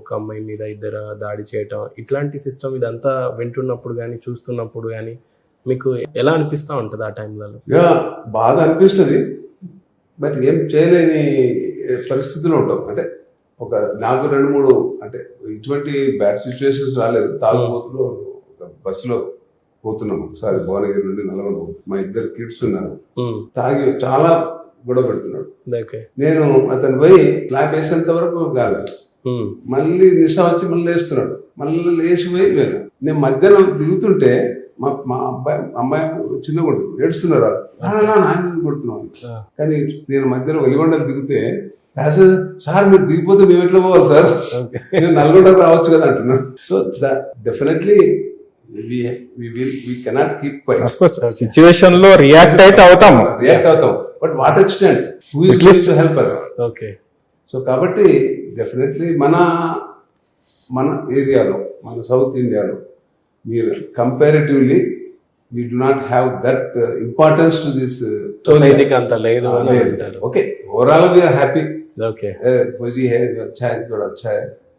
ఒక అమ్మాయి మీద ఇద్దరు దాడి చేయటం, ఇట్లాంటి సిస్టమ్ ఇదంతా వింటున్నప్పుడు కానీ చూస్తున్నప్పుడు కానీ మీకు ఎలా అనిపిస్తూ ఉంటుంది ఆ టైంలలో? బాధ అనిపిస్తుంది, బట్ ఏం చేయలేని పరిస్థితులు ఉంటాం. అంటే నాకు 2-3 అంటే ఇటువంటి బ్యాడ్ సిచ్యువేషన్స్ రాలేదు. తాగుబోతులు ఒక బస్సులో పోతున్నాం ఒకసారి, భువనగిరి నుండి నల్గొండ. మా 2 కిడ్స్ ఉన్నారు, తాగి చాలా గొడవ పెడుతున్నాడు. నేను అతను పోయి స్లాబ్ వేసేంత వరకు కాలేదు, మళ్ళీ నిశా వచ్చి మళ్ళీ లేస్తున్నాడు, మళ్ళీ లేచిపోయి వెళ్ళాను. నేను మధ్యాహ్నం దిగుతుంటే మా అమ్మాయి చిన్నగా ఏడుస్తున్నారు, ఆయన కొడుతున్నాను. కానీ నేను మధ్యాహ్నం వెలిగొండలు దిగితే ప్యాసేంజర్, సార్ మీరు దిగిపోతే మేము ఎట్లా పోవాలి సార్, నేను నల్గొండకు రావచ్చు కదా అంటున్నాను. So definitely we cannot keep quiet. Of course, situation లో రియాక్ట్ అవుతాం, but what extent, who is going to help us? Okay. So కాబట్టి డెఫినెట్లీ మన ఏరియాలో, మన సౌత్ ఇండియాలో మీరు comparatively we do not have that importance to this society అంత లేదు అని అంటారు. Okay, overall we are happy. Okay, फौजी है जो अच्छा है, थोड़ा अच्छा है.